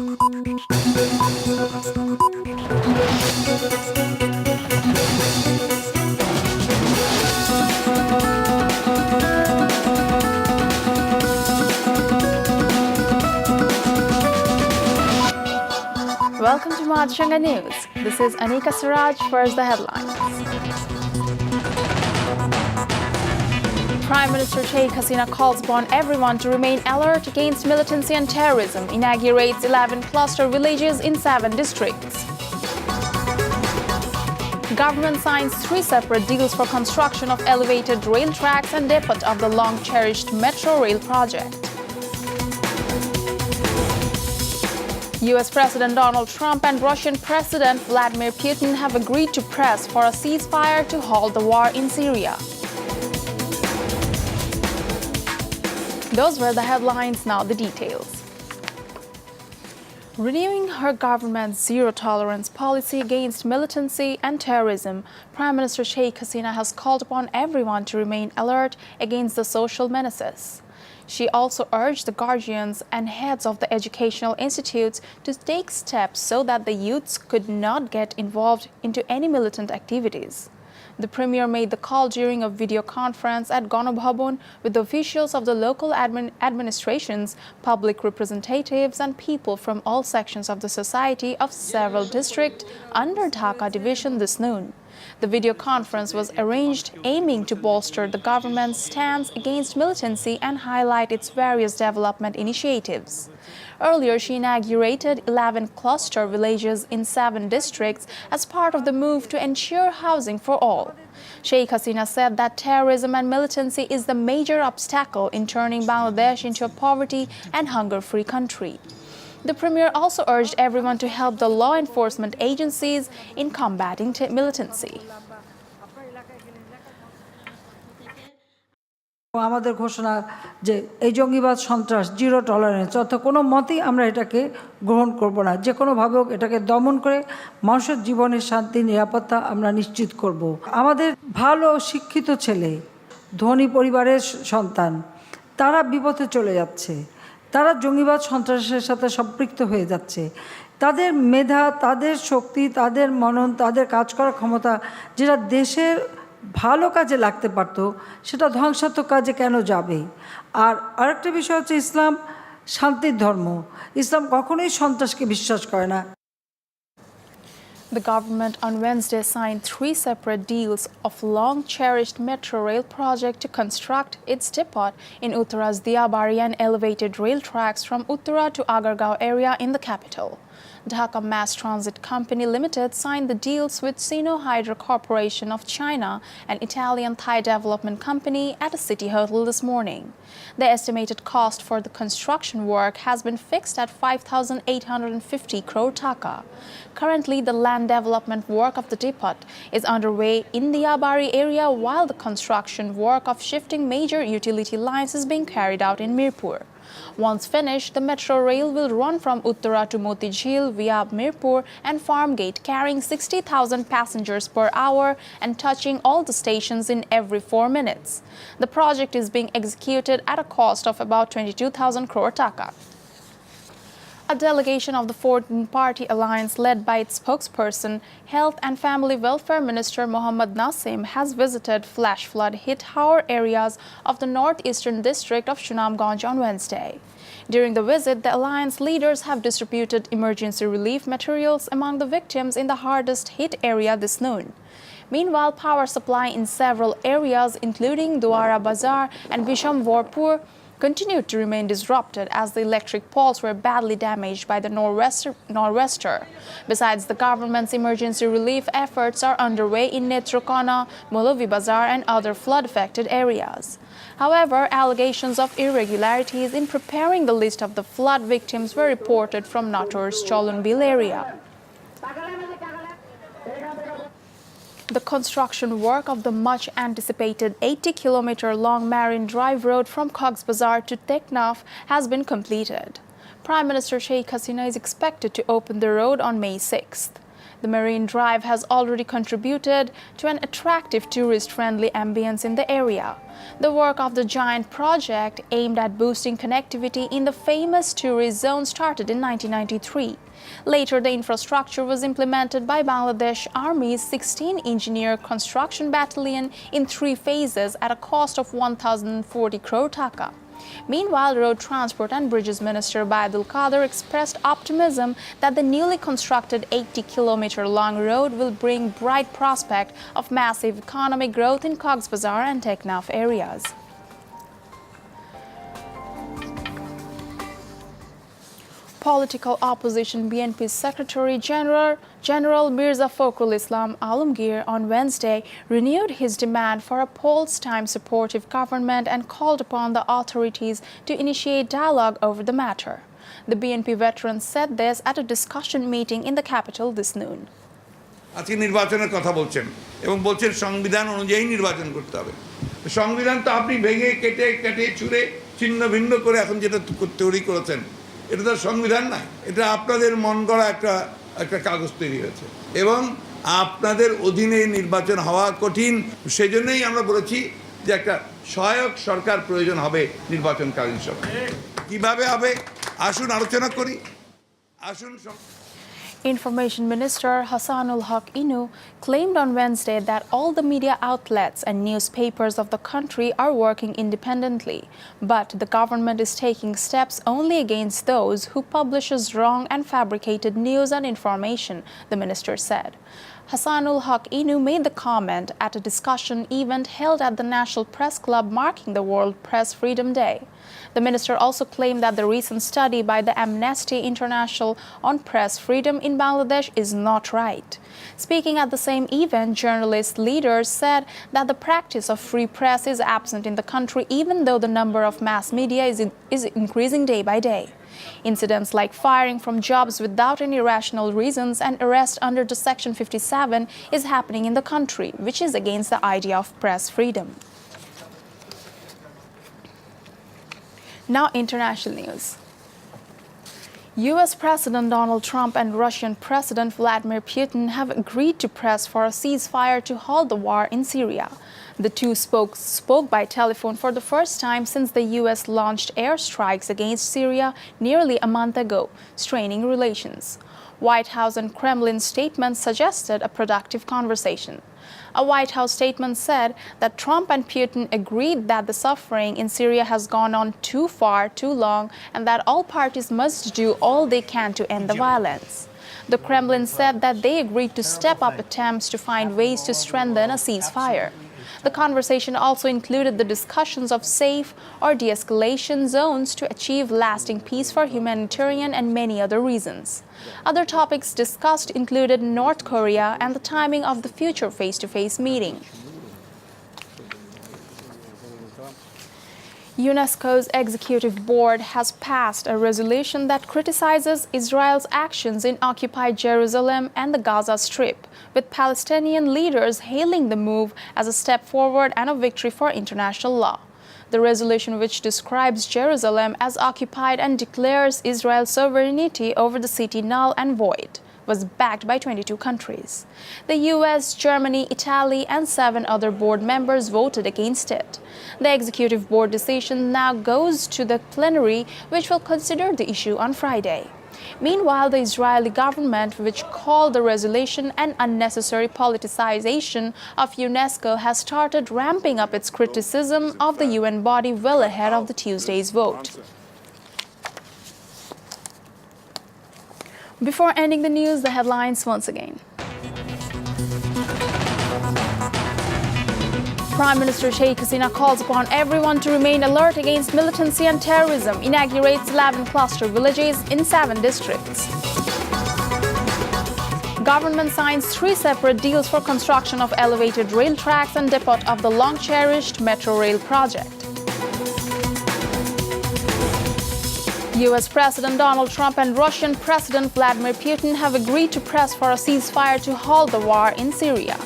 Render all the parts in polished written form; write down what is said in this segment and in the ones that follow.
Welcome to Madhusanga News. This is Anika Siraj. First, the headlines. Prime Minister Sheikh Hasina calls upon everyone to remain alert against militancy and terrorism, inaugurates 11 cluster villages in 7 districts. Government signs 3 separate deals for construction of elevated rail tracks and depot of the long-cherished metro rail project. US President Donald Trump and Russian President Vladimir Putin have agreed to press for a ceasefire to halt the war in Syria. Those were the headlines, now the details. Renewing her government's zero-tolerance policy against militancy and terrorism, Prime Minister Sheikh Hasina has called upon everyone to remain alert against the social menaces. She also urged the guardians and heads of the educational institutes to take steps so that the youths could not get involved into any militant activities. The Premier made the call during a video conference at Ganabhabon with officials of the local administrations, public representatives and people from all sections of the society of several districts under Dhaka division this noon. The video conference was arranged aiming to bolster the government's stance against militancy and highlight its various development initiatives. Earlier, she inaugurated 11 cluster villages in 7 districts as part of the move to ensure housing for all. Sheikh Hasina said that terrorism and militancy is the major obstacle in turning Bangladesh into a poverty and hunger-free country. The Premier also urged everyone to help the law enforcement agencies in combating militancy. আমাদের ঘোষণা যে এই জঙ্গিবাদ সন্ত্রাস zero tolerance অর্থাৎ কোনো মতেই আমরা এটাকে গ্রহণ করব না, যে কোনোভাবে হোক এটাকে দমন করে মানুষের জীবনের শান্তি নিরাপত্তা আমরা নিশ্চিত করব। আমাদের ভালো শিক্ষিত ছেলে, ধনী পরিবারের সন্তান, তারা বিপথে চলে যাচ্ছে, তারা জঙ্গিবাদ সন্ত্রাসের সাথে সম্পৃক্ত হয়ে যাচ্ছে। তাদের মেধা, তাদের শক্তি, তাদের মনন, তাদের কাজ করার ক্ষমতা যেটা দেশের ভালো কাজে লাগতে পারত, সেটা ধ্বংসাত্মক কাজে কেন যাবে? আর আরেকটা বিষয় হচ্ছে ইসলাম শান্তির ধর্ম। ইসলাম কখনোই সন্ত্রাসকে বিশ্বাস করে না। The government on Wednesday signed 3 separate deals of long-cherished metro rail project to construct its depot in Uttara's Diabari and elevated rail tracks from Uttara to Agargaon area in the capital. Dhaka Mass Transit Company Limited signed the deals with Sino Hydro Corporation of China and Italian Thai Development Company at a city hotel this morning. The estimated cost for the construction work has been fixed at 5,850 crore taka. Currently, the land development work of the depot is underway in the Abari area, while the construction work of shifting major utility lines is being carried out in Mirpur. Once finished, the metro rail will run from Uttara to Motijheel via Mirpur and Farmgate, carrying 60,000 passengers per hour and touching all the stations in every 4 minutes. The project is being executed at a cost of about 22,000 crore taka. A delegation of the 14-party alliance led by its spokesperson, Health and Family Welfare Minister Mohammad Nasim, has visited flash flood-hit Haur areas of the northeastern district of Sunamganj on Wednesday. During the visit, the alliance leaders have distributed emergency relief materials among the victims in the hardest-hit area this noon. Meanwhile, power supply in several areas, including Duara Bazar and Vishamvorpur, continued to remain disrupted as the electric poles were badly damaged by the nor'wester. Besides, the government's emergency relief efforts are underway in Netrokana, Molovi Bazar and other flood-affected areas. However, allegations of irregularities in preparing the list of the flood victims were reported from Nator's Cholunbil area. The construction work of the much-anticipated 80-kilometer-long Marine Drive road from Cox's Bazar to Teknaf has been completed. Prime Minister Sheikh Hasina is expected to open the road on May 6th. The marine drive has already contributed to an attractive tourist-friendly ambience in the area. The work of the giant project, aimed at boosting connectivity in the famous tourist zone, started in 1993. Later, the infrastructure was implemented by Bangladesh Army's 16-engineer construction battalion in 3 phases at a cost of 1,040 crore taka. Meanwhile, Road Transport and Bridges Minister Baidul Qadir expressed optimism that the newly constructed 80-kilometer-long road will bring bright prospect of massive economic growth in Cox's Bazar and Teknaf areas. Political opposition BNP's Secretary General Mirza Fakhrul Islam Alamgir on Wednesday renewed his demand for a post-time supportive government and called upon the authorities to initiate dialogue over the matter. The BNP veteran said this at a discussion meeting in the capital this noon. আজকে নির্বাচনের কথা বলছেন এবং বলছেন সংবিধান অনুযায়ী নির্বাচন করতে হবে। সংবিধান তো আপনি ভেঙে কেটে ছুঁড়ে ছিন্ন ভিন্ন করে এখন যেটা তৈরি করেছেন, এটা তো সংবিধান না, এটা আপনাদের মন গড়া একটা কাগজ তৈরি হয়েছে এবং আপনাদের অধীনে নির্বাচন হওয়া কঠিন। সেজন্যই আমরা বলেছি যে একটা সহায়ক সরকার প্রয়োজন হবে নির্বাচনকালীন সময়। কিভাবে হবে আসুন আলোচনা করি, আসুন। Information Minister Hassanul Haq Inu claimed on Wednesday that all the media outlets and newspapers of the country are working independently, but the government is taking steps only against those who publishes wrong and fabricated news and information, the minister said. Hassanul Haq Inu made the comment at a discussion event held at the National Press Club marking the World Press Freedom Day. The minister also claimed that the recent study by the Amnesty International on press freedom in Bangladesh is not right. Speaking at the same event, journalist leaders said that the practice of free press is absent in the country, even though the number of mass media is increasing day by day. Incidents like firing from jobs without any rational reasons and arrest under the Section 57 is happening in the country, which is against the idea of press freedom. Now, international news. U.S. President Donald Trump and Russian President Vladimir Putin have agreed to press for a ceasefire to halt the war in Syria. The two spoke by telephone for the first time since the U.S. launched airstrikes against Syria nearly a month ago, straining relations. White House and Kremlin statements suggested a productive conversation. A White House statement said that Trump and Putin agreed that the suffering in Syria has gone on too far, too long, and that all parties must do all they can to end the violence. The Kremlin said that they agreed to step up attempts to find ways to strengthen a ceasefire. The conversation also included the discussions of safe or de-escalation zones to achieve lasting peace for humanitarian and many other reasons. Other topics discussed included North Korea and the timing of the future face-to-face meeting. UNESCO's executive board has passed a resolution that criticizes Israel's actions in occupied Jerusalem and the Gaza Strip, with Palestinian leaders hailing the move as a step forward and a victory for international law. The resolution, which describes Jerusalem as occupied and declares Israel's sovereignty over the city null and void, was backed by 22 countries. The US, Germany, Italy, and 7 other board members voted against it. The executive board decision now goes to the plenary, which will consider the issue on Friday. Meanwhile, the Israeli government, which called the resolution an unnecessary politicization of UNESCO, has started ramping up its criticism of the UN body well ahead of the Tuesday's vote. Before ending the news, the headlines once again. Prime Minister Sheikh Hasina calls upon everyone to remain alert against militancy and terrorism, inaugurates 11 cluster villages in 7 districts. Government signs 3 separate deals for construction of elevated rail tracks and depot of the long-cherished metro rail project. U.S. President Donald Trump and Russian President Vladimir Putin have agreed to press for a ceasefire to halt the war in Syria.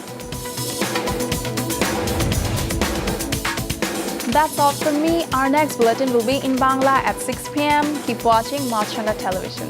That's all from me. Our next bulletin will be in Bangla at 6 p.m. Keep watching Machanga Television.